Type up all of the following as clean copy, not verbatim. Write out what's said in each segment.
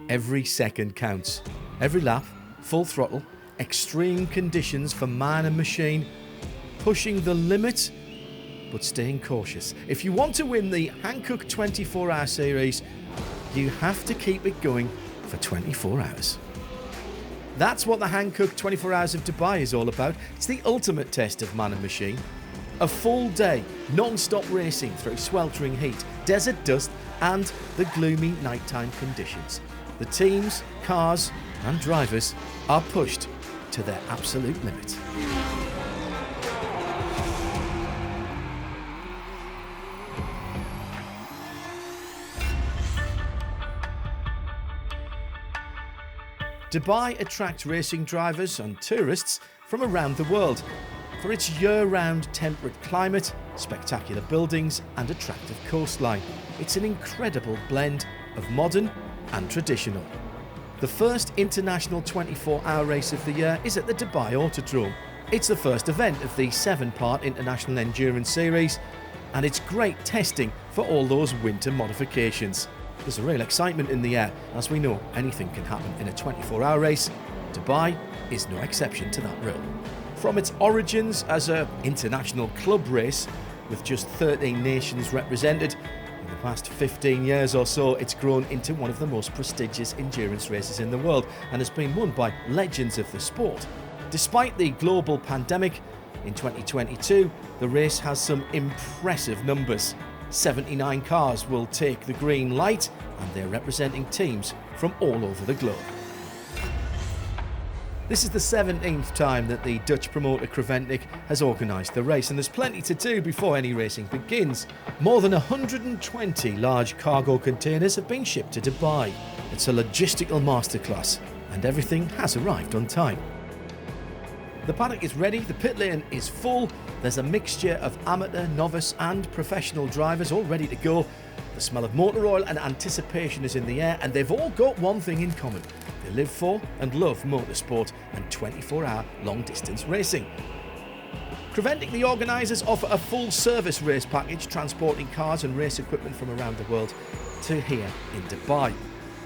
Every second counts. Every lap, full throttle, extreme conditions for man and machine, pushing the limit, but staying cautious. If you want to win the Hankook 24-hour series, you have to keep it going for 24 hours. That's what the Hankook 24 Hours of Dubai is all about. It's the ultimate test of man and machine. A full day, non-stop racing through sweltering heat, desert dust and the gloomy nighttime conditions. The teams, cars and drivers are pushed to their absolute limit. Dubai attracts racing drivers and tourists from around the world for its year-round temperate climate, spectacular buildings and attractive coastline. It's an incredible blend of modern and traditional. The first international 24-hour race of the year is at the Dubai Autodrome. It's the first event of the 7-part International Endurance Series, and it's great testing for all those winter modifications. There's a real excitement in the air. As we know, anything can happen in a 24-hour race. Dubai is no exception to that rule. From its origins as an international club race with just 13 nations represented, in the past 15 years or so, it's grown into one of the most prestigious endurance races in the world and has been won by legends of the sport. Despite the global pandemic, in 2022, the race has some impressive numbers. 79 cars will take the green light, and they're representing teams from all over the globe. This is the 17th time that the Dutch promoter Creventic has organised the race, and there's plenty to do before any racing begins. More than 120 large cargo containers have been shipped to Dubai. It's a logistical masterclass, and everything has arrived on time. The paddock is ready, the pit lane is full, there's a mixture of amateur, novice and professional drivers all ready to go. The smell of motor oil and anticipation is in the air, and they've all got one thing in common. They live for and love motorsport and 24-hour long-distance racing. Creventic, the organisers, offer a full-service race package transporting cars and race equipment from around the world to here in Dubai.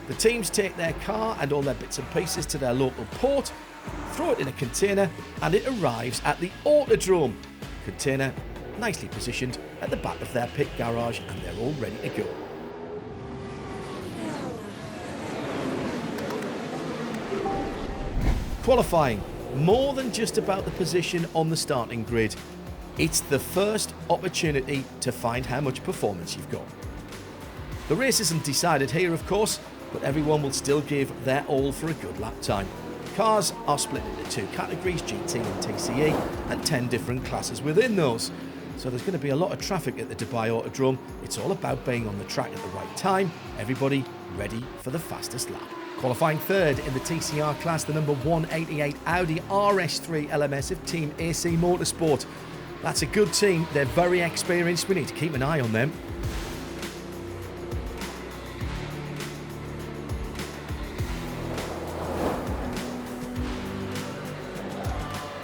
The teams take their car and all their bits and pieces to their local port, throw it in a container, and it arrives at the Autodrome. Container nicely positioned at the back of their pit garage, and they're all ready to go. Qualifying, more than just about the position on the starting grid. It's the first opportunity to find how much performance you've got. The race isn't decided here, of course, but everyone will still give their all for a good lap time. Cars are split into 2 categories, GT and TCE, and 10 different classes within those. So there's going to be a lot of traffic at the Dubai Autodrome. It's all about being on the track at the right time, everybody ready for the fastest lap. Qualifying third in the TCR class, the number 188 Audi RS3 LMS of Team AC Motorsport. That's a good team, they're very experienced, we need to keep an eye on them.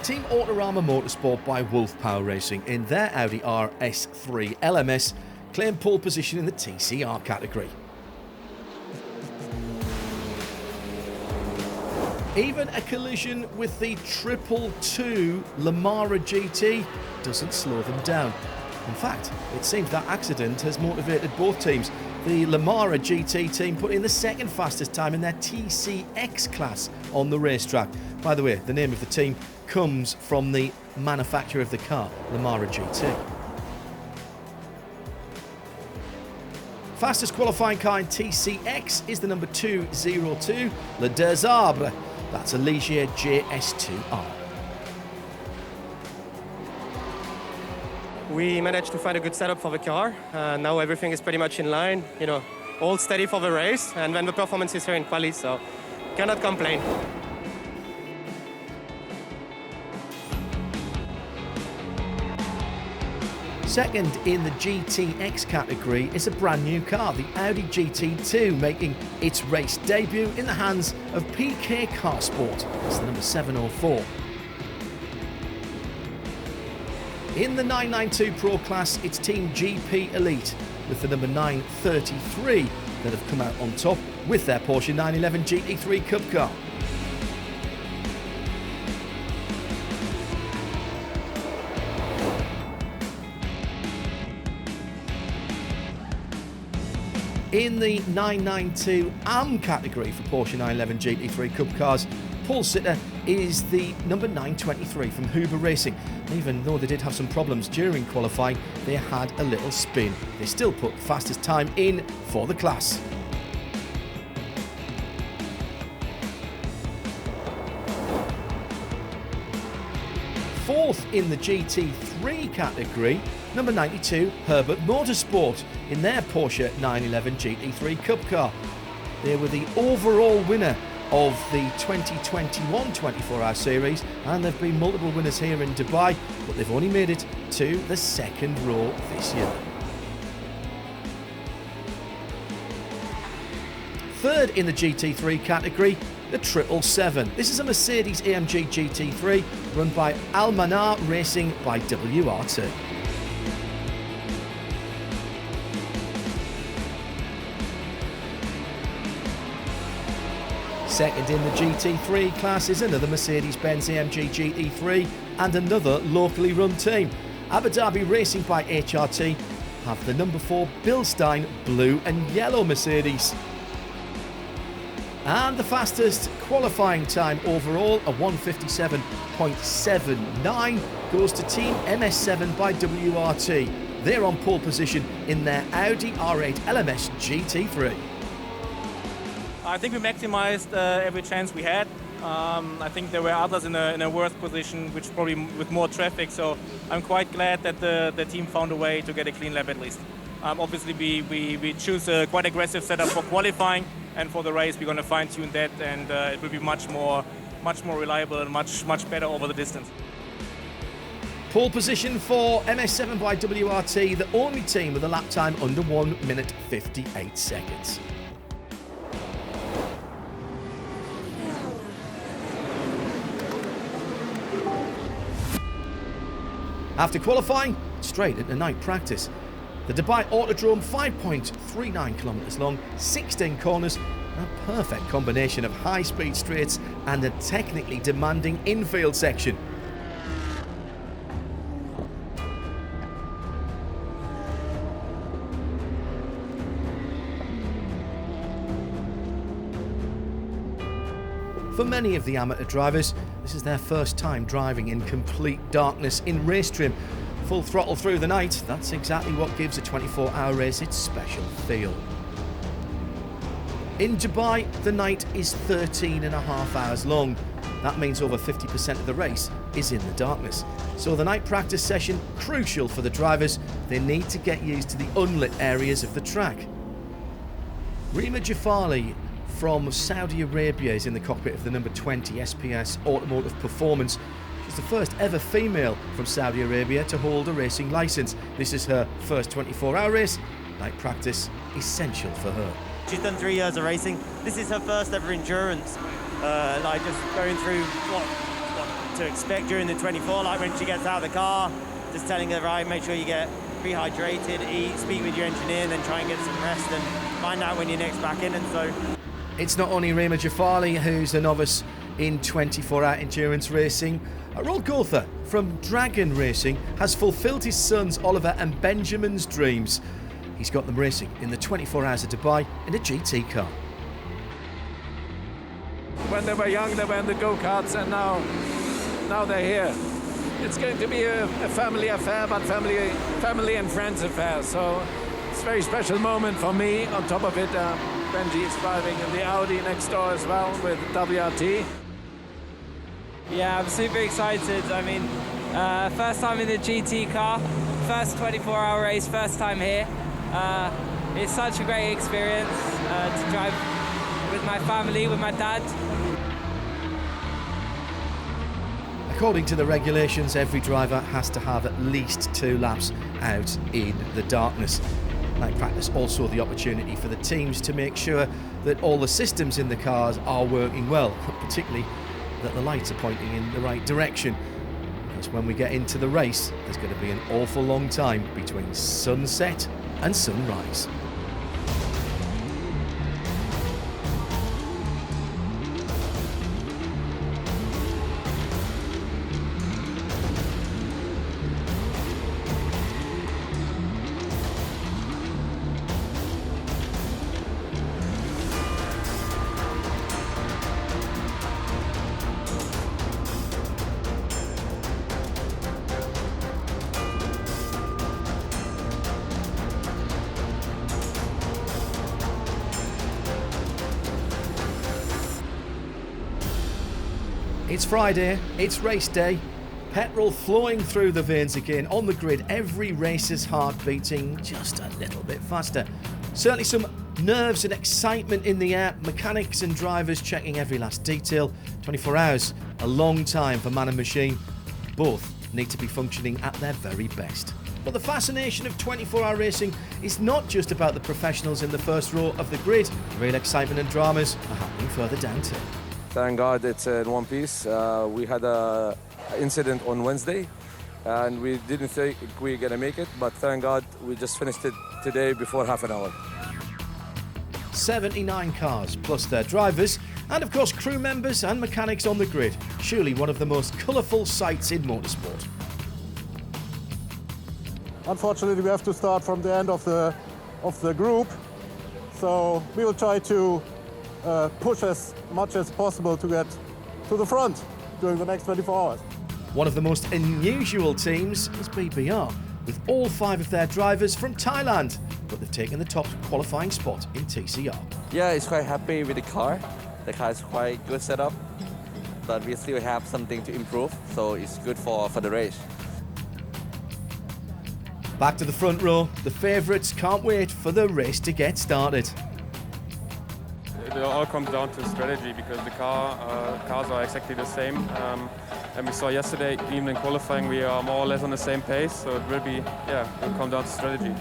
Team Autorama Motorsport by Wolf Power Racing in their Audi RS3 LMS claim pole position in the TCR category. Even a collision with the 222 Lamara GT doesn't slow them down. In fact, it seems that accident has motivated both teams. The Lamara GT team put in the second fastest time in their TCX class on the racetrack. By the way, the name of the team comes from the manufacturer of the car, Lamara GT. Fastest qualifying car in TCX is the number 202, Le Deux Arbres. That's a Ligier JS2R. We managed to find a good setup for the car. Now everything is pretty much in line, all steady for the race, and then the performance is here in quali, so cannot complain. Second in the GTX category is a brand new car, the Audi GT2, making its race debut in the hands of PK Car Sport. It's the number 704. In the 992 Pro class, it's Team GP Elite with the number 933 that have come out on top with their Porsche 911 GT3 Cup car. In the 992 AM category for Porsche 911 GT3 Cup cars, Paul Sitter is the number 923 from Huber Racing. Even though they did have some problems during qualifying, they had a little spin. They still put fastest time in for the class. Fourth in the GT3 category, number 92, Herbert Motorsport, in their Porsche 911 GT3 Cup car. They were the overall winner of the 2021 24-hour series, and there have been multiple winners here in Dubai, but they've only made it to the second row this year. Third in the GT3 category, the 777. This is a Mercedes AMG GT3 run by Al Manar Racing by WRT. Second in the GT3 class is another Mercedes-Benz AMG GT3 and another locally run team. Abu Dhabi Racing by HRT have the number 4 Bilstein blue and yellow Mercedes. And the fastest qualifying time overall, a 1:57.79, goes to Team MS7 by WRT. They're on pole position in their Audi R8 LMS GT3. I think we maximized every chance we had. I think there were others in a worse position, which probably with more traffic. So I'm quite glad that the team found a way to get a clean lap at least. Obviously, we choose a quite aggressive setup for qualifying, and for the race we're going to fine-tune that, and it will be much more reliable and much better over the distance. Pole position for MS7 by WRT, the only team with a lap time under 1 minute 58 seconds. After qualifying, straight into night practice. The Dubai Autodrome, 5.39 kilometres long, 16 corners, a perfect combination of high-speed straights and a technically demanding infield section. For many of the amateur drivers, this is their first time driving in complete darkness in race trim. Full throttle through the night, that's exactly what gives a 24-hour race its special feel. In Dubai, the night is 13.5 hours long. That means over 50% of the race is in the darkness. So the night practice session, crucial for the drivers. They need to get used to the unlit areas of the track. Rima Jafali from Saudi Arabia is in the cockpit of the number 20 SPS Automotive Performance. She's the first ever female from Saudi Arabia to hold a racing licence. This is her first 24-hour race. Night practice essential for her. She's done 3 years of racing. This is her first ever endurance. Like just going through what to expect during the 24, like when she gets out of the car, just telling her, right, make sure you get rehydrated, eat, speak with your engineer, and then try and get some rest and find out when you're next back in. And so it's not only Rima Jafali who's a novice in 24-hour endurance racing. Rol Gotha from Dragon Racing has fulfilled his sons Oliver and Benjamin's dreams. He's got them racing in the 24 hours of Dubai in a GT car. When they were young, they were in the go-karts, and now they're here. It's going to be a family affair, but family and friends affair. So it's a very special moment for me. On top of it, Benji is driving in the Audi next door as well with WRT. Yeah, I'm super excited. I mean, first time in the GT car, first 24-hour race, first time here. It's such a great experience to drive with my family, with my dad. According to the regulations, every driver has to have at least 2 laps out in the darkness. Night practice also the opportunity for the teams to make sure that all the systems in the cars are working well, particularly that the lights are pointing in the right direction. Because when we get into the race, there's going to be an awful long time between sunset and sunrise. It's Friday, it's race day. Petrol flowing through the veins again. On the grid, every racer's heart beating just a little bit faster. Certainly some nerves and excitement in the air. Mechanics and drivers checking every last detail. 24 hours, a long time for man and machine. Both need to be functioning at their very best. But the fascination of 24-hour racing is not just about the professionals in the first row of the grid. Real excitement and dramas are happening further down too. Thank God it's in one piece. We had an incident on Wednesday and we didn't think we were going to make it, but thank God we just finished it today before half an hour. 79 cars plus their drivers and of course crew members and mechanics on the grid. Surely one of the most colourful sights in motorsport. Unfortunately, we have to start from the end of the group, so we will try to push as much as possible to get to the front during the next 24 hours. One of the most unusual teams is BBR, with all 5 of their drivers from Thailand, but they've taken the top qualifying spot in TCR. Yeah, it's quite happy with the car. The car is quite good setup, but we still have something to improve, so it's good for the race. Back to the front row, the favourites can't wait for the race to get started. It all comes down to strategy because the cars are exactly the same. And we saw yesterday, even in qualifying, we are more or less on the same pace. So it will come down to strategy.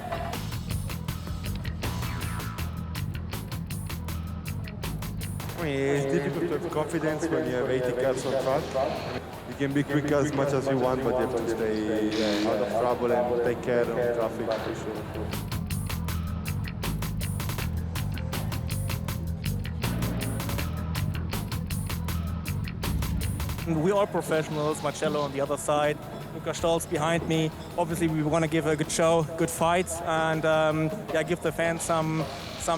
I mean, it's difficult to have confidence when you have 80 cars on track. You can be quick as much as you want, but you have to stay out of trouble and take care of traffic for sure. We're all professionals, Marcello on the other side, Luca Stolz behind me. Obviously we want to give a good show, good fights, and give the fans some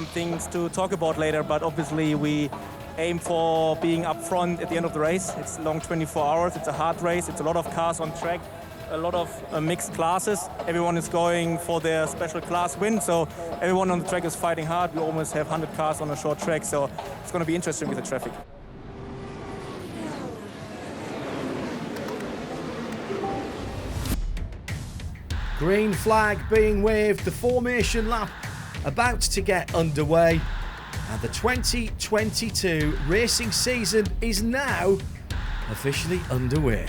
things to talk about later, but obviously we aim for being up front at the end of the race. It's a long 24 hours, it's a hard race, it's a lot of cars on track, a lot of mixed classes. Everyone is going for their special class win, so everyone on the track is fighting hard. We almost have 100 cars on a short track, so it's going to be interesting with the traffic. Green flag being waved, the formation lap about to get underway, and the 2022 racing season is now officially underway.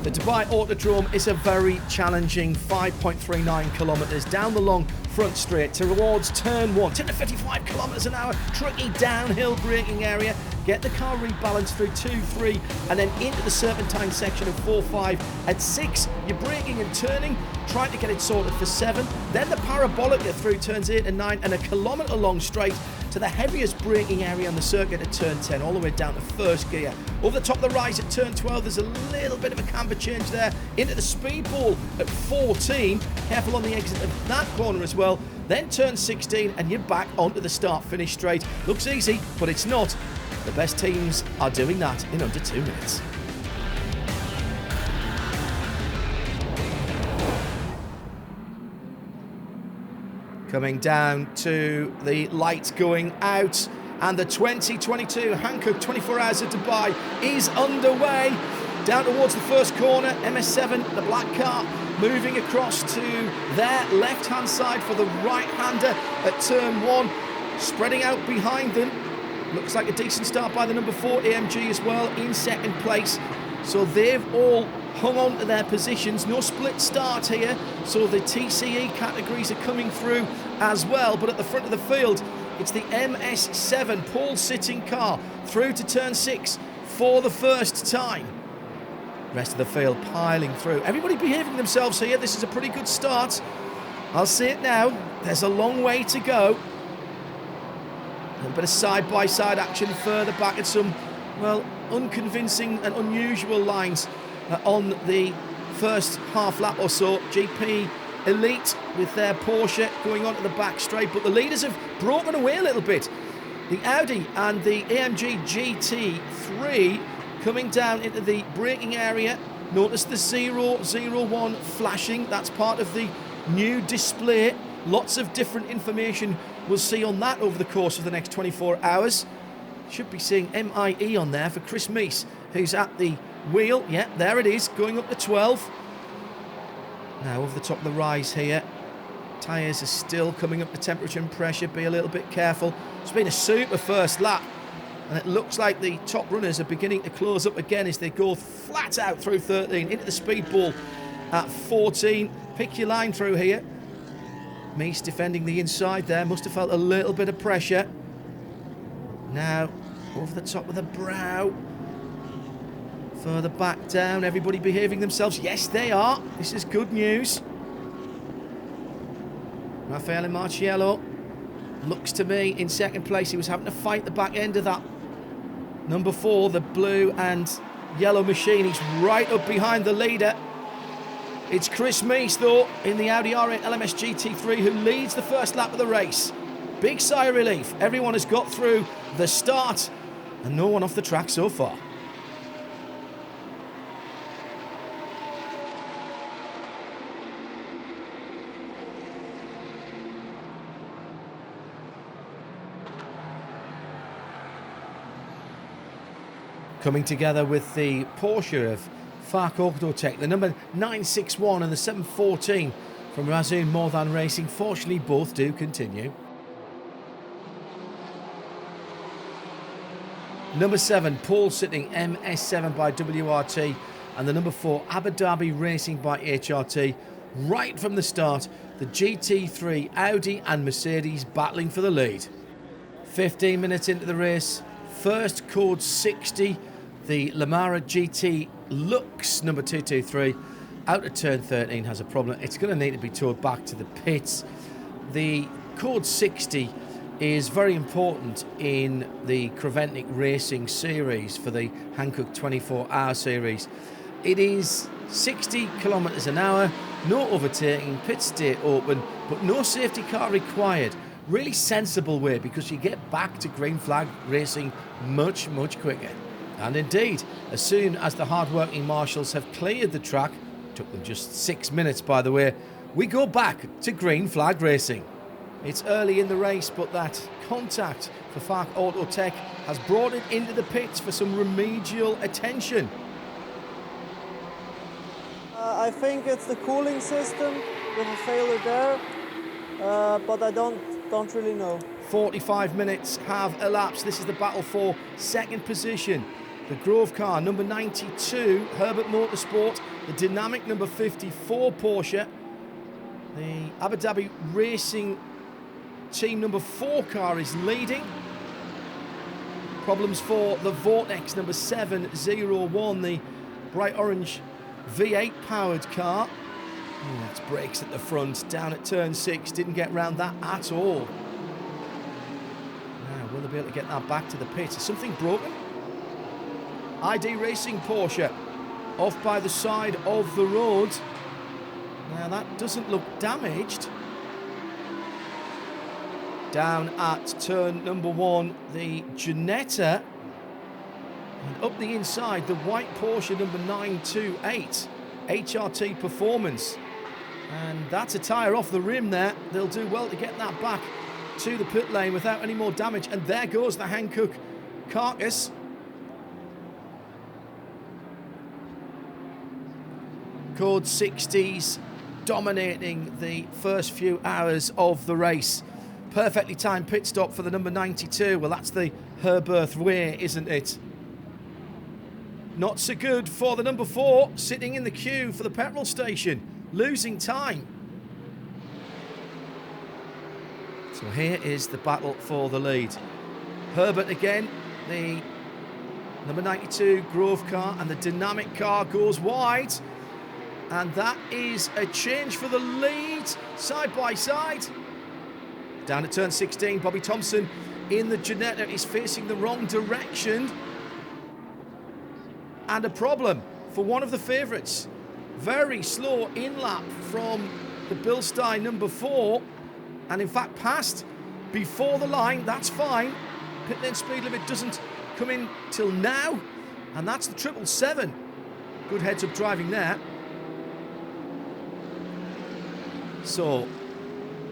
The Dubai Autodrome is a very challenging 5.39 kilometres down the long front straight towards turn 1. 10 to 55 kilometres an hour, tricky downhill braking area. Get the car rebalanced through 2, 3, and then into the serpentine section of 4, 5. At 6, you're braking and turning, trying to get it sorted for 7. Then the parabolic through turns 8 and 9, and a kilometre long straight to the heaviest braking area on the circuit at turn 10, all the way down to first gear. Over the top of the rise at turn 12, there's a little bit of a camber change there into the speed ball at 14. Careful on the exit of that corner as well. Then turn 16 and you're back onto the start-finish straight. Looks easy, but it's not. The best teams are doing that in under 2 minutes. Coming down to the lights going out, and the 2022 Hankook 24 Hours of Dubai is underway. Down towards the first corner, MS7, the black car, moving across to their left-hand side for the right-hander at turn 1, spreading out behind them. Looks like a decent start by the number 4 AMG as well in second place. So they've all hung on to their positions. No split start here, so the TCE categories are coming through as well. But at the front of the field, it's the MS7 pole sitting car through to turn 6 for the first time. Rest of the field piling through. Everybody behaving themselves here. This is a pretty good start. I'll say it now. There's a long way to go. A little bit of side-by-side action further back at some, well, unconvincing and unusual lines on the first half lap or so. GP Elite with their Porsche going on to the back straight, but the leaders have broken away a little bit. The Audi and the AMG GT3 coming down into the braking area. Notice the 001 flashing. That's part of the new display. Lots of different information we'll see on that over the course of the next 24 hours. Should be seeing MIE on there for Chris Meese, who's at the wheel. Yeah, there it is, going up to 12. Now over the top of the rise here. Tyres are still coming up to temperature and pressure. Be a little bit careful. It's been a super first lap. And it looks like the top runners are beginning to close up again as they go flat out through 13 into the speed ball at 14. Pick your line through here. Meese defending the inside there. Must have felt a little bit of pressure. Now over the top of the brow. Further back down. Everybody behaving themselves. Yes, they are. This is good news. Raffaele Marciello looks to me in second place. He was having to fight the back end of that number 4, the blue and yellow machine. He's right up behind the leader. It's Chris Meese, though, in the Audi R8 LMS GT3 who leads the first lap of the race. Big sigh of relief. Everyone has got through the start and no one off the track so far. Coming together with the Porsche of Fark Autotech, the number 961 and the 714 from Razun Mordan Racing. Fortunately, both do continue. Number 7, Paul Sitting, MS7 by WRT, and the number 4, Abu Dhabi Racing by HRT. Right from the start, the GT3, Audi and Mercedes battling for the lead. 15 minutes into the race, first code 60, the Lamara GT Lux number 223 out of turn 13 has a problem. It's going to need to be towed back to the pits. The code 60 is very important in the Creventic Racing series for the Hankook 24-hour series. It is 60 kilometres an hour, no overtaking, pit stay open, but no safety car required. Really sensible way because you get back to green flag racing much quicker. And indeed, as soon as the hard-working marshals have cleared the track, took them just 6 minutes by the way, we go back to green flag racing. It's early in the race, but that contact for Fark Autotech has brought it into the pits for some remedial attention. I think it's the cooling system with a failure there, but I don't really know. 45 minutes have elapsed. This is the battle for second position. The Grove car, number 92, Herbert Motorsport. The dynamic number 54, Porsche. The Abu Dhabi Racing team number 4 car is leading. Problems for the Vortex number 701, the bright orange V8 powered car. That's brakes at the front, down at turn 6, didn't get round that at all. Now, will they be able to get that back to the pit? Is something broken? ID Racing Porsche off by the side of the road. Now that doesn't look damaged. Down at turn number 1, the Ginetta. And up the inside, the white Porsche number 928, HRT Performance. And that's a tyre off the rim there. They'll do well to get that back to the pit lane without any more damage. And there goes the Hankook carcass. Code 60s dominating the first few hours of the race. Perfectly timed pit stop for the number 92. Well, that's the Herbert way, isn't it? Not so good for the number 4, sitting in the queue for the petrol station, losing time. So here is the battle for the lead. Herbert again, the number 92 Grove car, and the dynamic car goes wide. And that is a change for the lead, side by side. Down at turn 16, Bobby Thompson in the Ginetta is facing the wrong direction. And a problem for one of the favourites. Very slow in-lap from the Bilstein number 4. And in fact passed before the line, that's fine. Pit lane speed limit doesn't come in till now. And that's the 777. Good heads-up driving there. So,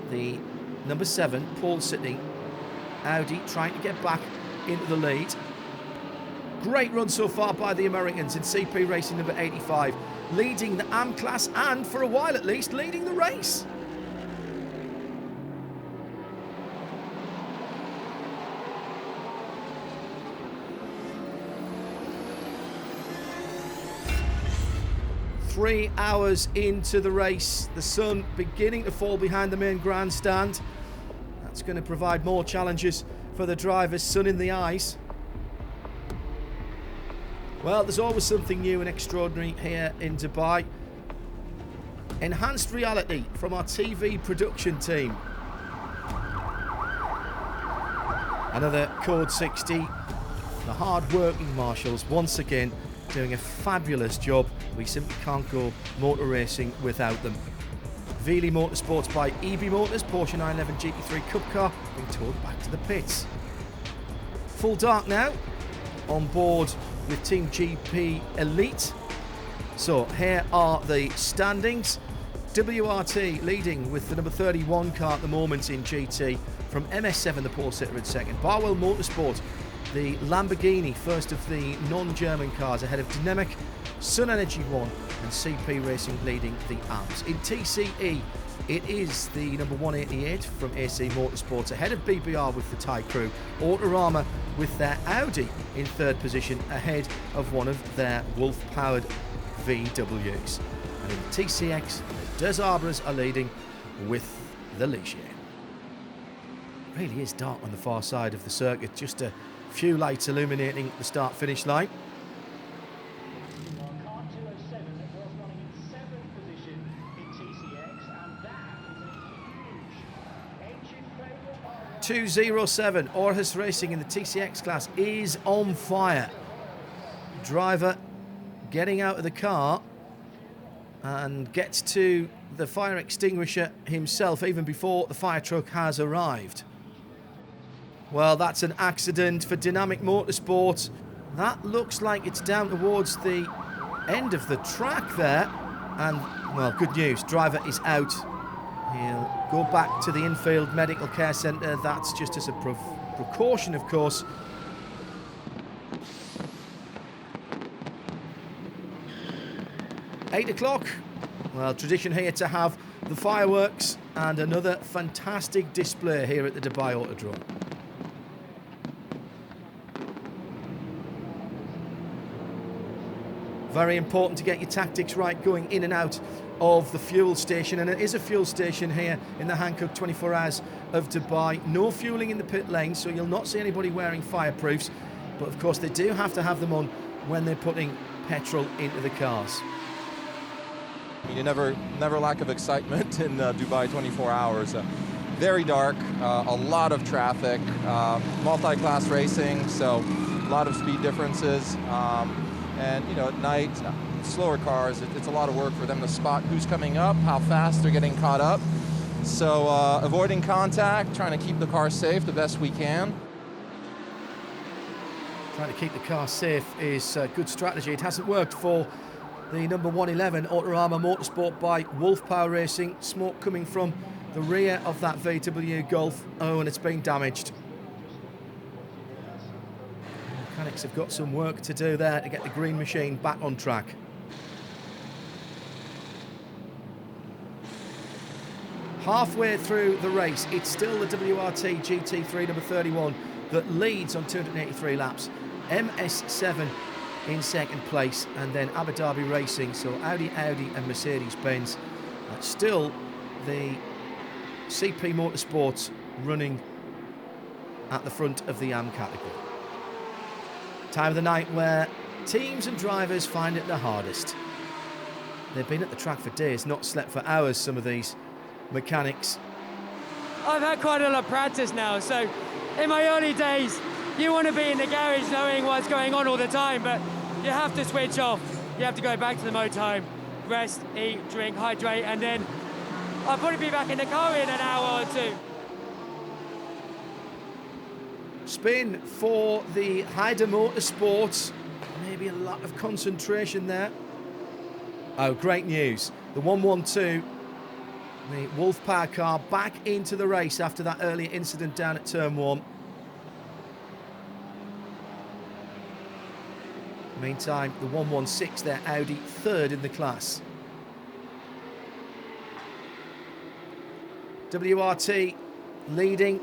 the number 7, Paul Sitting, Audi trying to get back into the lead. Great run so far by the Americans in CP Racing number 85, leading the AM class and, for a while at least, leading the race. Three hours into the race, the sun beginning to fall behind the main grandstand. That's going to provide more challenges for the drivers, sun in the eyes. Well, there's always something new and extraordinary here in Dubai. Enhanced reality from our TV production team. Another Code 60. The hard-working marshals once again doing a fabulous job. We simply can't go motor racing without them. Veely Motorsports by EB Motors, Porsche 911 GT3 Cup car being towed back to the pits. Full dark now, on board with Team GP Elite. So here are the standings. WRT leading with the number 31 car at the moment in GT. From MS7, the pole sitter in second. Barwell Motorsport, the Lamborghini, first of the non-German cars, ahead of Dynamic, Sun Energy 1 and CP Racing leading the AMS. In TCE, it is the number 188 from AC Motorsports, ahead of BBR with the Thai crew. Autorama with their Audi in third position, ahead of one of their Wolf-powered VWs. And in TCX, the Des Arbres are leading with the Ligier. It really is dark on the far side of the circuit, just a few lights illuminating the start-finish line. Car 207 was running in 7th position in TCX, and that is a huge engine failure. 207, Aarhus Racing in the TCX class is on fire. Driver getting out of the car and gets to the fire extinguisher himself even before the fire truck has arrived. Well, that's an accident for Dynamic Motorsport. That looks like it's down towards the end of the track there. And, well, good news, driver is out. He'll go back to the infield medical care centre. That's just as a precaution, of course. Eight o'clock. Well, tradition here to have the fireworks and another fantastic display here at the Dubai Autodrome. Very important to get your tactics right going in and out of the fuel station, and it is a fuel station here in the Hankook 24 Hours of Dubai. No fueling in the pit lane, so you'll not see anybody wearing fireproofs, but of course they do have to have them on when they're putting petrol into the cars. You never lack of excitement in Dubai 24 hours. Very dark, a lot of traffic, multi-class racing, so a lot of speed differences. And, you know, at night, slower cars, it's a lot of work for them to spot who's coming up, how fast they're getting caught up. So avoiding contact, trying to keep the car safe the best we can. Trying to keep the car safe is a good strategy. It hasn't worked for the number 111 Autorama Motorsport by Wolf Power Racing. Smoke coming from the rear of that VW Golf. Oh, and it's been damaged. Mechanics have got some work to do there to get the green machine back on track. Halfway through the race, it's still the WRT GT3 number 31 that leads on 283 laps. MS7 in second place, and then Abu Dhabi Racing, so Audi and Mercedes-Benz. Still the CP Motorsports running at the front of the AM category. Time of the night where teams and drivers find it the hardest. They've been at the track for days, not slept for hours, some of these mechanics. I've had quite a lot of practice now, so in my early days, you want to be in the garage knowing what's going on all the time, but you have to switch off. You have to go back to the motor home, rest, eat, drink, hydrate, and then I'll probably be back in the car in an hour or two. Spin for the Haider Motorsports. Maybe a lot of concentration there. Oh, great news. The 112, the Wolf Power car, back into the race after that earlier incident down at turn 1. Meantime, the 116, their Audi, third in the class. WRT leading,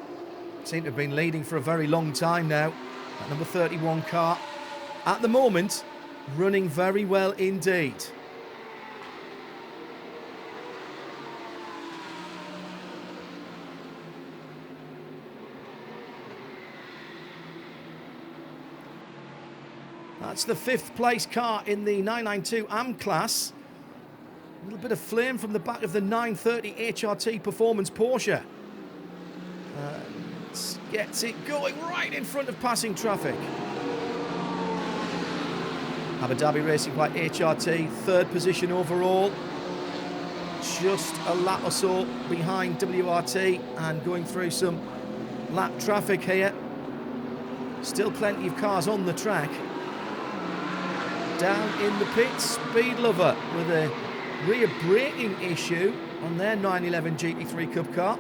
seem to have been leading for a very long time now. That number 31 car, at the moment, running very well indeed. That's the 5th place car in the 992 AM class. A little bit of flame from the back of the 930 HRT Performance Porsche. Gets it going right in front of passing traffic. Abu Dhabi Racing White HRT, 3rd position overall. Just a lap or so behind WRT and going through some lap traffic here. Still plenty of cars on the track. Down in the pits, Speed Lover with a rear braking issue on their 911 GT3 Cup car.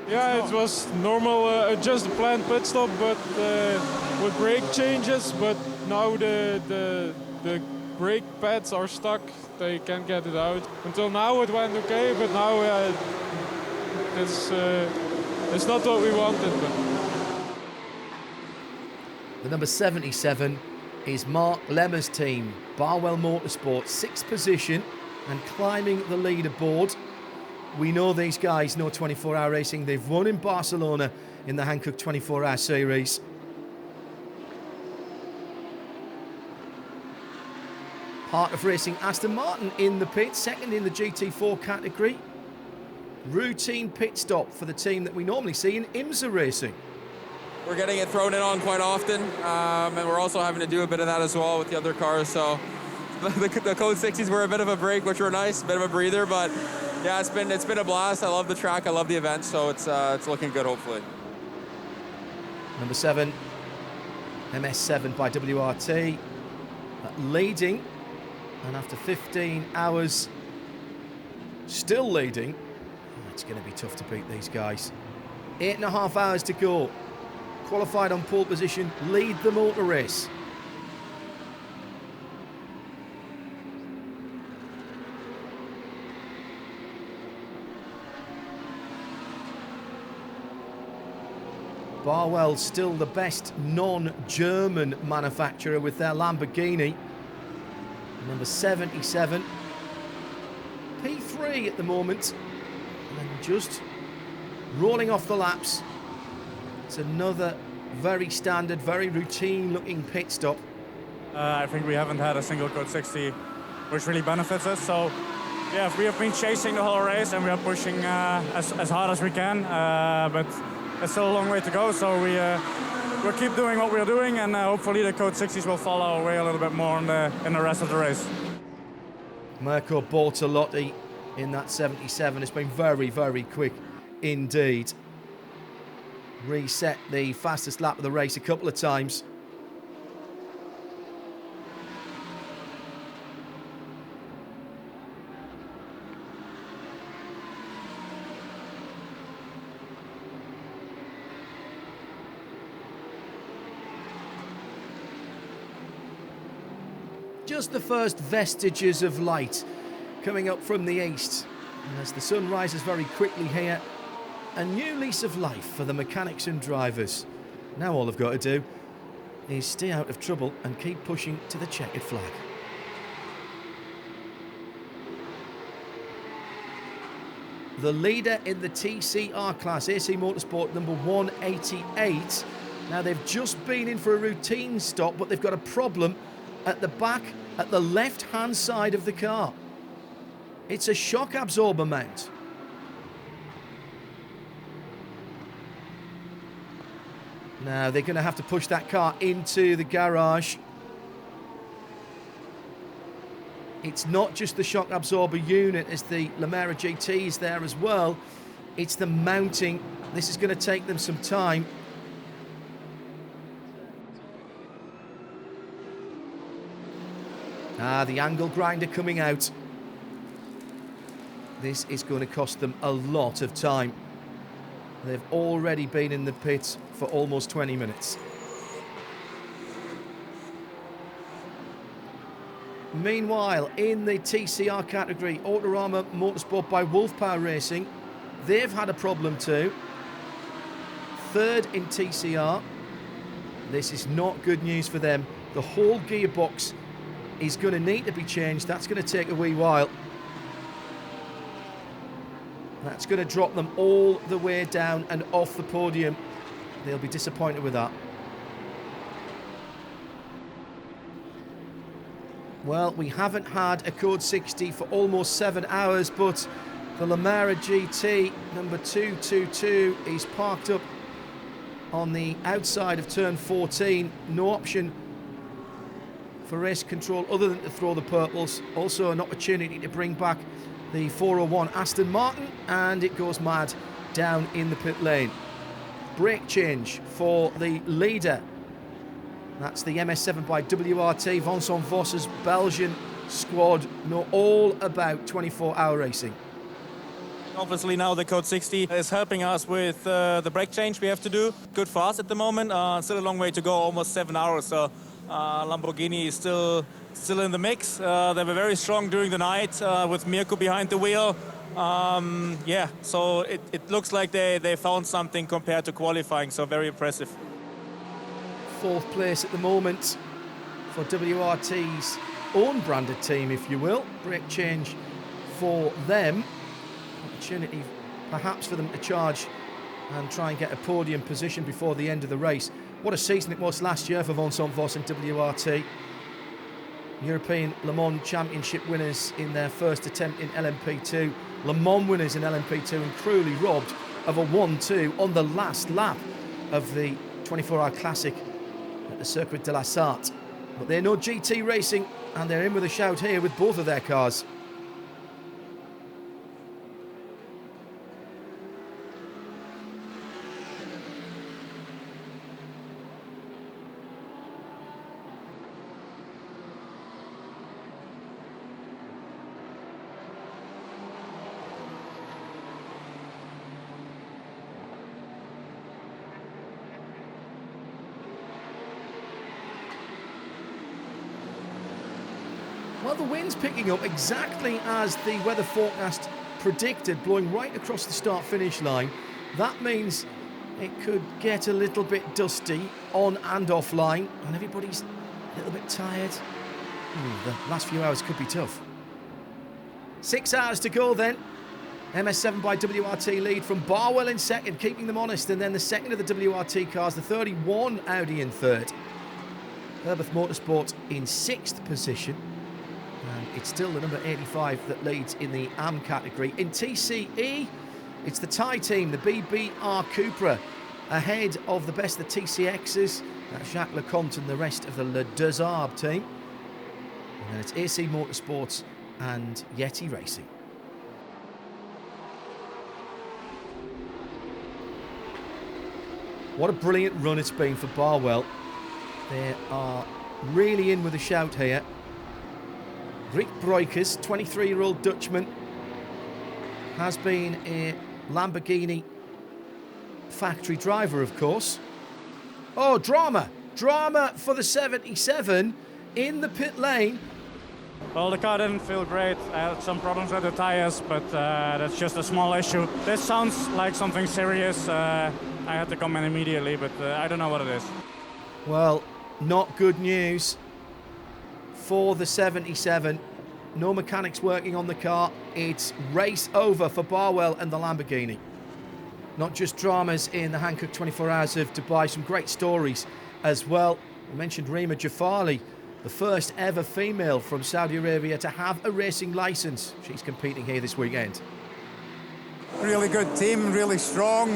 Yeah, it was normal, just a planned pit stop, but with brake changes. But now the brake pads are stuck; they can't get it out. Until now, it went okay, but now it's not what we wanted. But. The number 77 is Mark Lemmer's team, Barwell Motorsport, 6th position and climbing the leaderboard. We know these guys know 24-hour racing. They've won in Barcelona in the Hankook 24-hour series. Heart of Racing Aston Martin in the pit, 2nd in the GT4 category. Routine pit stop for the team that we normally see in IMSA Racing. We're getting it thrown in on quite often, and we're also having to do a bit of that as well with the other cars. So the Code 60s were a bit of a break, which were nice, a bit of a breather. But yeah, it's been a blast. I love the track, I love the event, so it's looking good, hopefully. Number 7, MS7 by WRT, leading, and after 15 hours, still leading. It's going to be tough to beat these guys. 8.5 hours to go. Qualified on pole position, lead the motor race. Barwell still the best non-German manufacturer with their Lamborghini. Number 77. P3 at the moment. And just rolling off the laps. It's another very standard, very routine looking pit stop. I think we haven't had a single Code 60 which really benefits us. So yeah, we have been chasing the whole race and we are pushing as hard as we can. But there's still a long way to go. So we'll keep doing what we're doing, and hopefully the Code 60s will follow our way a little bit more in the rest of the race. Mirko Bortolotti in that 77. It's been very, very quick indeed. Reset the fastest lap of the race a couple of times. Just the first vestiges of light coming up from the east. And as the sun rises very quickly here, a new lease of life for the mechanics and drivers. Now all they've got to do is stay out of trouble and keep pushing to the checkered flag. The leader in the TCR class, AC Motorsport number 188. Now they've just been in for a routine stop, but they've got a problem at the back, at the left-hand side of the car. It's a shock absorber mount. Now they're going to have to push that car into the garage. It's not just the shock absorber unit, as the Lamera GT is there as well. It's the mounting. This is going to take them some time. The angle grinder coming out. This is going to cost them a lot of time. They've already been in the pit for almost 20 minutes. Meanwhile, in the TCR category, Autorama Motorsport by Wolf Power Racing, they've had a problem too. Third in TCR. This is not good news for them. The whole gearbox is going to need to be changed. That's going to take a wee while. That's going to drop them all the way down and off the podium. They'll be disappointed with that. Well, we haven't had a Code 60 for almost 7 hours, but the Lamara GT number 222 is parked up on the outside of turn 14. No option for race control other than to throw the purples. Also an opportunity to bring back the 401 Aston Martin, and it goes mad down in the pit lane. Brake change for the leader. That's the MS7 by WRT, Vincent Voss's Belgian squad know all about 24-hour racing. Obviously now the Code 60 is helping us with the brake change we have to do. Good for us at the moment. Still a long way to go, almost 7 hours. So Lamborghini is still in the mix. They were very strong during the night with Mirko behind the wheel. Yeah, so it looks like they found something compared to qualifying, so very impressive. Fourth place at the moment for WRT's own branded team, if you will. Brake change for them. Opportunity perhaps for them to charge and try and get a podium position before the end of the race. What a season it was last year for Vincent Voss and WRT. European Le Mans Championship winners in their first attempt in LMP2. Le Mans winners in LMP2 and cruelly robbed of a 1-2 on the last lap of the 24-hour classic at the Circuit de la Sarthe. But they know GT racing and they're in with a shout here with both of their cars. Well, the wind's picking up exactly as the weather forecast predicted, blowing right across the start-finish line. That means it could get a little bit dusty on and offline, and everybody's a little bit tired. The last few hours could be tough. 6 hours to go then. MS7 by WRT lead from Barwell in second, keeping them honest, and then the second of the WRT cars, the 31 Audi in third. Herbeth Motorsport in sixth position. And it's still the number 85 that leads in the AM category. In TCE, it's the Thai team, the BBR Cupra, ahead of the best of the TCXs. That's Jacques Lecomte and the rest of the Le Desarbe team. And then it's AC Motorsports and Yeti Racing. What a brilliant run it's been for Barwell. They are really in with a shout here. Rick Breukers, 23-year-old Dutchman, has been a Lamborghini factory driver, of course. Oh, drama for the 77 in the pit lane. Well, the car didn't feel great. I had some problems with the tires, but that's just a small issue. This sounds like something serious. I had to come in immediately, but I don't know what it is. Well, not good news for the 77. No mechanics working on the car. It's race over for Barwell and the Lamborghini. Not just dramas in the Hankook 24 Hours of Dubai, some great stories as well. We mentioned Rima Jafali, the first ever female from Saudi Arabia to have a racing licence. She's competing here this weekend. Really good team, really strong.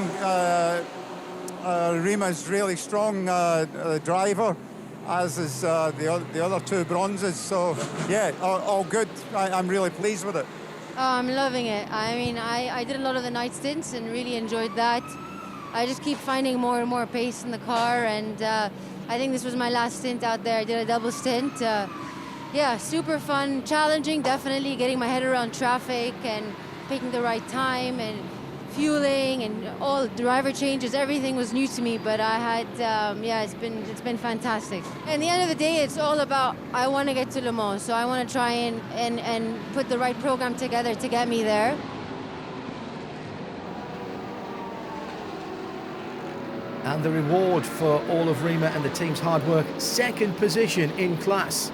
Rima's really strong driver, as is the other two bronzes. So, yeah, all good. I'm really pleased with it. Oh, I'm loving it. I mean, I did a lot of the night stints and really enjoyed that. I just keep finding more and more pace in the car, and I think this was my last stint out there. I did a double stint. Yeah, super fun, challenging, definitely getting my head around traffic and picking the right time and fueling and all driver changes. Everything was new to me, but I had, it's been fantastic. At the end of the day, it's all about, I want to get to Le Mans, so I want to try and put the right program together to get me there. And the reward for all of Rima and the team's hard work, second position in class.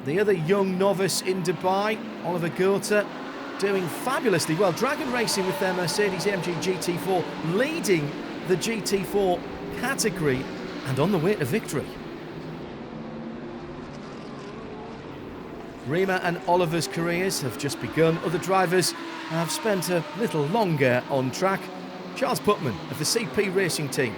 The other young novice in Dubai, Oliver Goethe, doing fabulously well. Dragon Racing with their Mercedes-AMG GT4, leading the GT4 category and on the way to victory. Rima and Oliver's careers have just begun. Other drivers have spent a little longer on track. Charles Putman of the CP Racing team.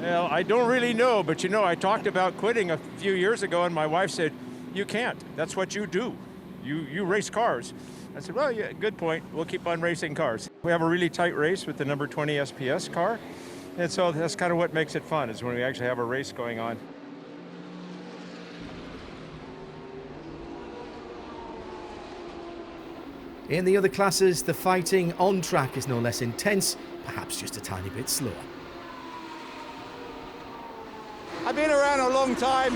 Well, I don't really know, but you know, I talked about quitting a few years ago, and my wife said, "You can't. That's what you do. You race cars." I said, "Well, yeah, good point. We'll keep on racing cars." We have a really tight race with the number 20 SPS car, and so that's kind of what makes it fun, is when we actually have a race going on. In the other classes, the fighting on track is no less intense, perhaps just a tiny bit slower. I've been around a long time.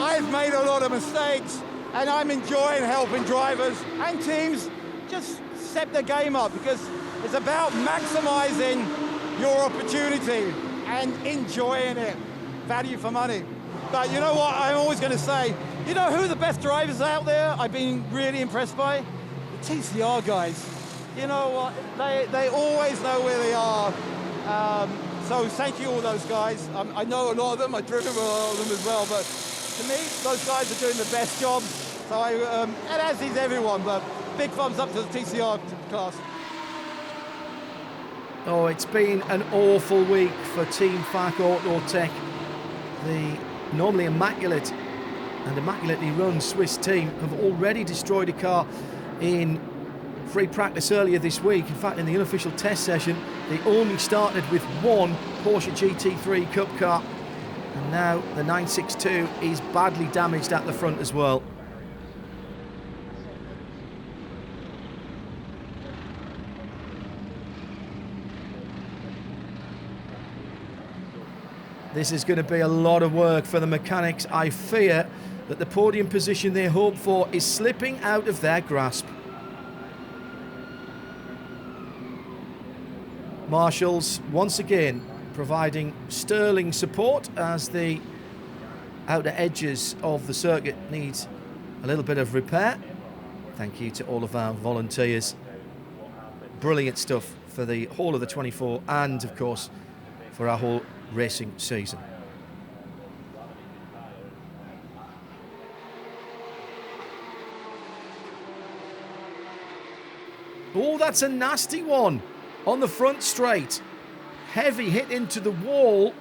I've made a lot of mistakes, and I'm enjoying helping drivers and teams just step the game up, because it's about maximizing your opportunity and enjoying it. Value for money. But you know what I'm always going to say? You know who the best drivers out there I've been really impressed by? The TCR guys. You know what? They always know where they are. So thank you all those guys. I know a lot of them, I've driven with a lot of them as well, but to me, those guys are doing the best job. So and as is everyone, but big thumbs up to the TCR class. Oh, it's been an awful week for Team FAC Auto Tech. The normally immaculate and immaculately run Swiss team have already destroyed a car in free practice earlier this week. In fact, in the unofficial test session, they only started with one Porsche GT3 Cup car, and now the 962 is badly damaged at the front as well. This is going to be a lot of work for the mechanics. I fear that the podium position they hope for is slipping out of their grasp. Marshals once again providing sterling support as the outer edges of the circuit need a little bit of repair. Thank you to all of our volunteers. Brilliant stuff for the whole of the 24 and of course for our whole racing season. Oh, that's a nasty one on the front straight. Heavy hit into the wall,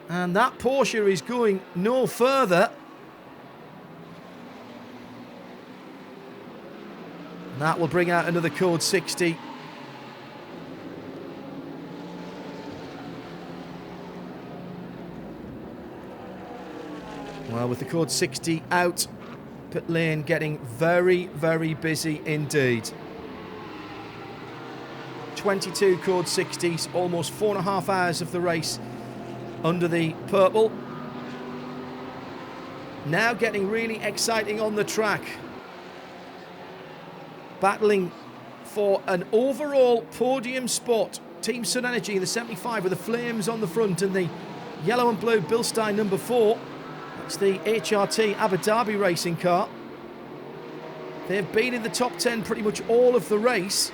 and that Porsche is going no further. And that will bring out another code 60. Well, with the code 60 out, pit lane getting very, very busy indeed. 22 code 60s, almost 4.5 hours of the race under the purple. Now getting really exciting on the track. Battling for an overall podium spot. Team Sun Energy in the 75 with the flames on the front and the yellow and blue Bilstein number 4. That's the HRT Abu Dhabi racing car. They've been in the top 10 pretty much all of the race.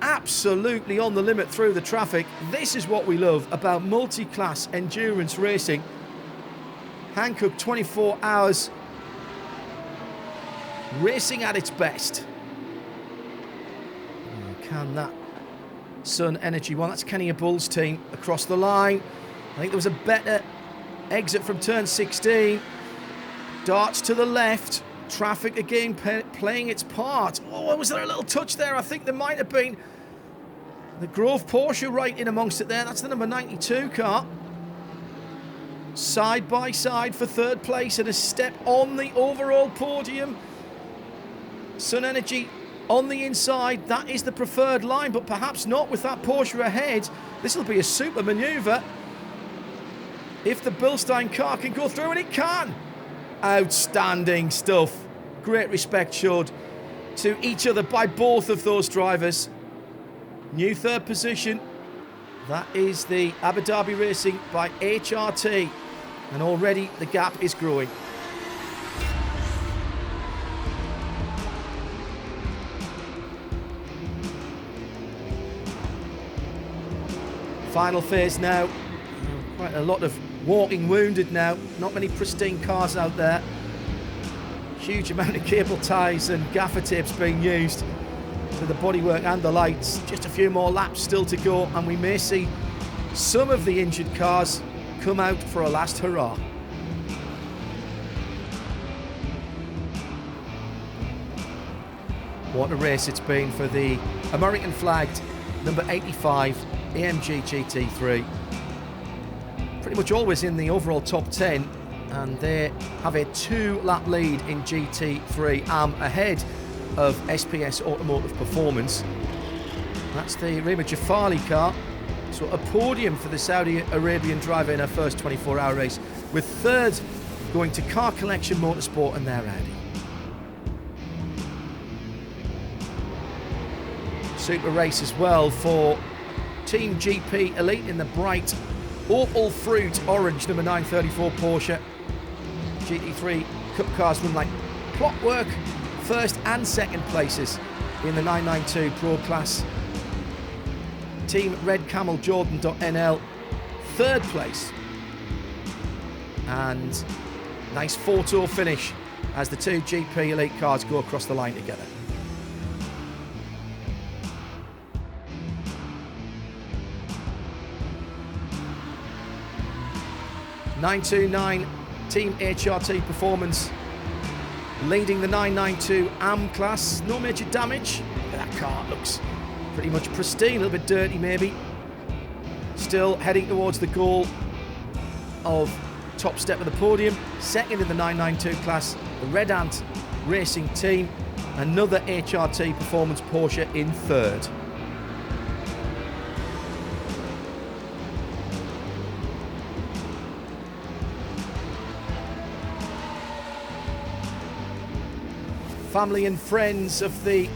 Absolutely on the limit through the traffic. This is what we love about multi-class endurance racing. Hankook 24 hours racing at its best. Can that Sun Energy one? That's Kenny Bull's team across the line. I think there was a better exit from turn 16. Darts to the left. Traffic again playing its part. Oh, was there a little touch there? I think there might have been. The Grove Porsche right in amongst it there. That's the number 92 car. Side by side for third place and a step on the overall podium. Sun Energy on the inside. That is the preferred line, but perhaps not with that Porsche ahead. This will be a super manoeuvre. If the Bilstein car can go through, and it can. Outstanding stuff. Great respect showed to each other by both of those drivers. New third position. That is the Abu Dhabi Racing by HRT. And already the gap is growing. Final phase now. Quite a lot of walking wounded now. Not many pristine cars out there. Huge amount of cable ties and gaffer tapes being used for the bodywork and the lights. Just a few more laps still to go, and we may see some of the injured cars come out for a last hurrah. What a race it's been for the American flagged number 85 AMG GT3. Pretty much always in the overall top 10, and they have a 2-lap lead in GT3 ahead of SPS Automotive Performance. That's the Rima Jafali car. So a podium for the Saudi Arabian driver in her first 24-hour race, with third going to Car Collection Motorsport and their Audi. Super race as well for Team GP Elite in the bright opal fruit orange number 934 Porsche. GT3 Cup cars run like clockwork. First and second places in the 992 Pro class. Team Red Camel Jordan.nl third place. And nice photo finish as the two GP Elite cars go across the line together. .929 Team HRT Performance leading the 992 AM class. No major damage. Look at that car, it looks pretty much pristine, a little bit dirty maybe. Still heading towards the goal of top step of the podium. Second in the 992 class, the Red Ant Racing Team. Another HRT Performance Porsche in third. Family and friends of the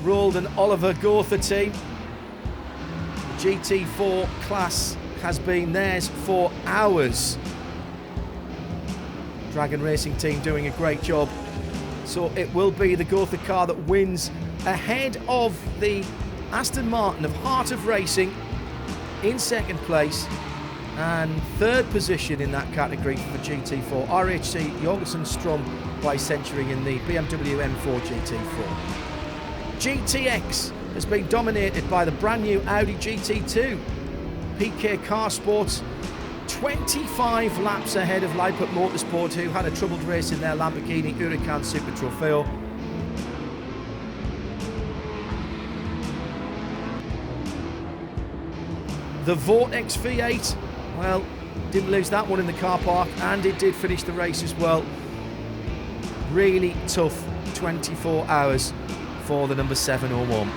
Roald and Oliver Gotha team. The GT4 class has been theirs for hours. Dragon Racing team doing a great job. So it will be the Gotha car that wins ahead of the Aston Martin of Heart of Racing in second place, and third position in that category for GT4. RHC Jorgensen Strom by Century in the BMW M4 GT4. GTX has been dominated by the brand new Audi GT2. PK Car Sports 25 laps ahead of Leipzig Motorsport, who had a troubled race in their Lamborghini Huracan Super Trofeo. The Vortex V8, well, didn't lose that one in the car park, and it did finish the race as well. Really tough 24 hours for the number 701.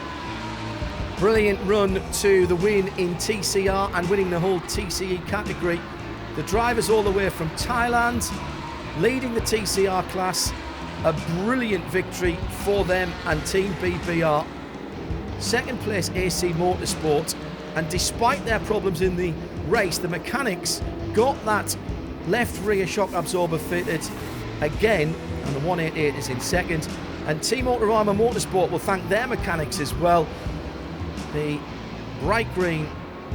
Brilliant run to the win in TCR and winning the whole TCE category. The drivers all the way from Thailand, leading the TCR class. A brilliant victory for them and Team BBR. Second place AC Motorsport, and despite their problems in the race, the mechanics got that left rear shock absorber fitted again, and the 188 is in second. And Team Autorama Motorsport will thank their mechanics as well. The bright green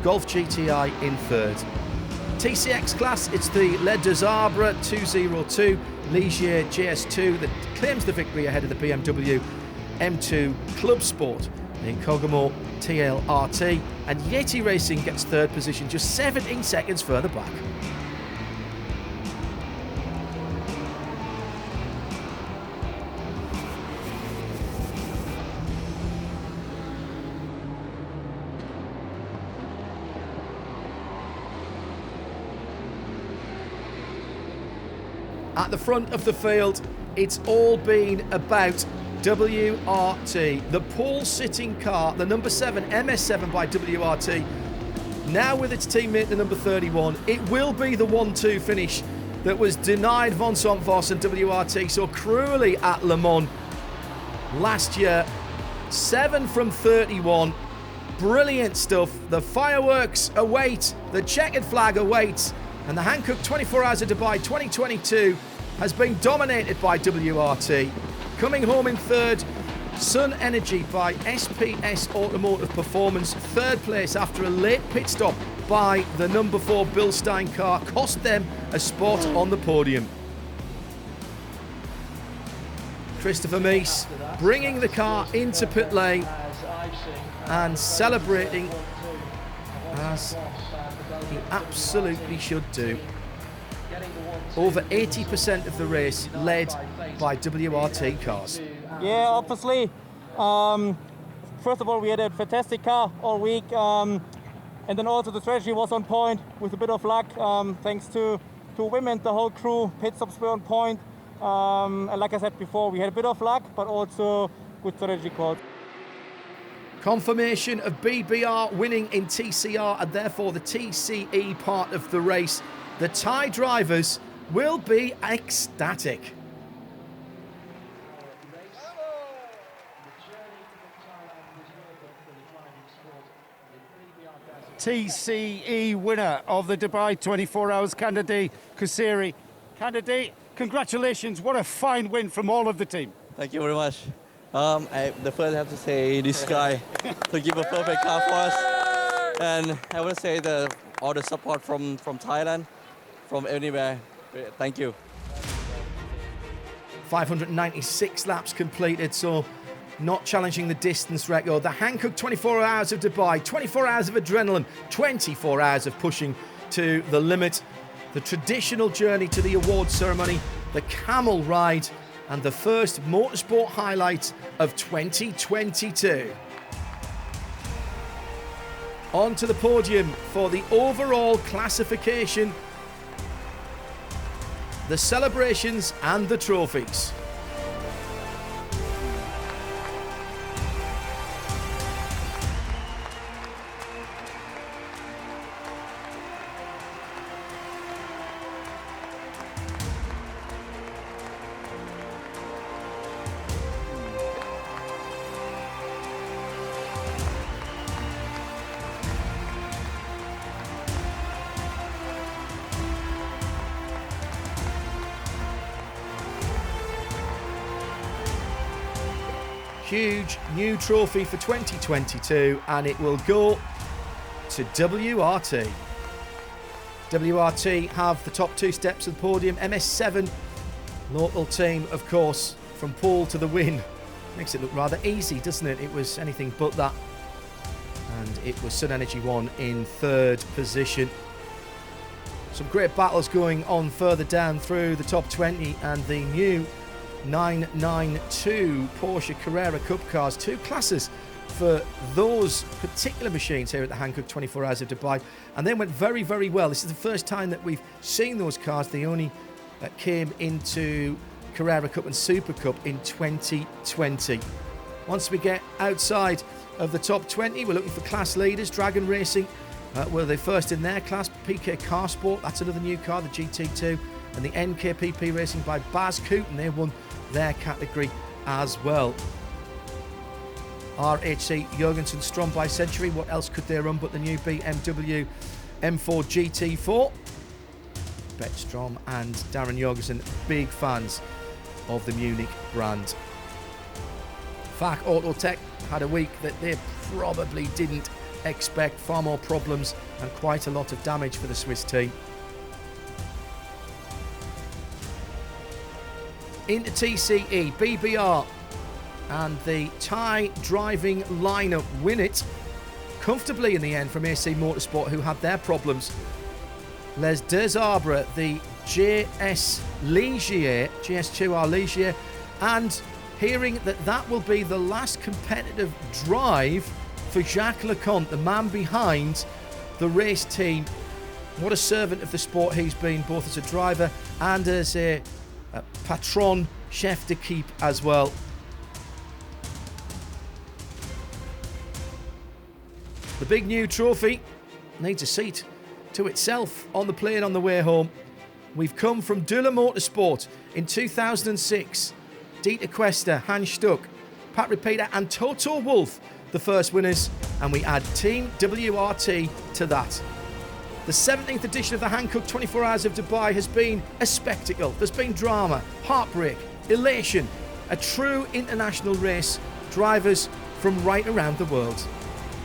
Golf GTI in third. TCX class, it's the Le Deux Arbres 202 Ligier JS2 that claims the victory ahead of the BMW M2 Club Sport, the Kogamo TLRT, and Yeti Racing gets third position, just 17 seconds further back. At the front of the field, it's all been about WRT. The pole-sitting car, the number 7, MS7 by WRT, now with its teammate, the number 31. It will be the 1-2 finish that was denied Vincent Voss and WRT so cruelly at Le Mans last year. 7 from 31. Brilliant stuff. The fireworks await. The checkered flag awaits. And the Hankook 24 Hours of Dubai 2022 has been dominated by WRT. Coming home in third, Sun Energy by SPS Automotive Performance. Third place after a late pit stop by the number 4 Bilstein car. Cost them a spot on the podium. Christopher Meese bringing the car into pit lane and celebrating as he absolutely should do. Over 80% of the race led by WRT cars. Yeah, obviously. First of all, we had a fantastic car all week. And then also the strategy was on point with a bit of luck. Thanks to women, the whole crew, pit stops were on point. And like I said before, we had a bit of luck, but also good strategy calls. Confirmation of BBR winning in TCR and therefore the TCE part of the race. The Thai drivers will be ecstatic. TCE winner of the Dubai 24 Hours, Kandidi Kusiri. Kandidi, congratulations, what a fine win from all of the team. Thank you very much. The first I have to say this guy to give a perfect car for us. And I want to say all the support from Thailand, from anywhere. Thank you. 596 laps completed, so not challenging the distance record. The Hankook 24 Hours of Dubai, 24 hours of adrenaline, 24 hours of pushing to the limit. The traditional journey to the awards ceremony, the camel ride, and the first motorsport highlight of 2022. On to the podium for the overall classification, the celebrations and the trophies. Huge new trophy for 2022, and it will go to WRT. WRT have the top 2 steps of the podium. MS7, local team, of course, from pole to the win. Makes it look rather easy, doesn't it? It was anything but that. And it was Sun Energy 1 in third position. Some great battles going on further down through the top 20, and the new 992 Porsche Carrera Cup cars, 2 classes for those particular machines here at the Hankook 24 Hours of Dubai, and they went very, very well. This is the first time that we've seen those cars. They only came into Carrera Cup and Super Cup in 2020. Once we get outside of the top 20, we're looking for class leaders. Dragon Racing were the first in their class. PK Car Sport, that's another new car, the GT2, and the NKPP Racing by Baz Coot, and they won their category as well. RHC Jurgensen Strom by Century, what else could they run but the new BMW M4 GT4? Bet Strom and Darren Jorgensen, big fans of the Munich brand. FAC Autotech had a week that they probably didn't expect. Far more problems and quite a lot of damage for the Swiss team. Into TCE, BBR and the Thai driving lineup win it comfortably in the end from AC Motorsport, who had their problems. Les Deux Arbres, the GS2R Ligier, and hearing that will be the last competitive drive for Jacques Leconte, the man behind the race team. What a servant of the sport he's been, both as a driver and as a patron chef d'équipe as well. The big new trophy needs a seat to itself on the plane on the way home. We've come from Dula Motorsport in 2006. Dieter Quester, Hans Stuck, Pat Repeater and Toto Wolff, the first winners, and we add Team WRT to that. The 17th edition of the Hankook 24 Hours of Dubai has been a spectacle. There's been drama, heartbreak, elation, a true international race, drivers from right around the world.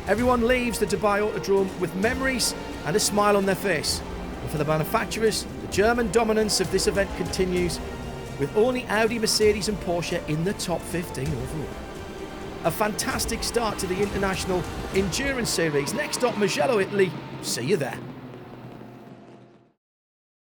Everyone leaves the Dubai Autodrome with memories and a smile on their face. And for the manufacturers, the German dominance of this event continues, with only Audi, Mercedes and Porsche in the top 15 overall. A fantastic start to the International Endurance Series. Next up, Mugello, Italy. See you there.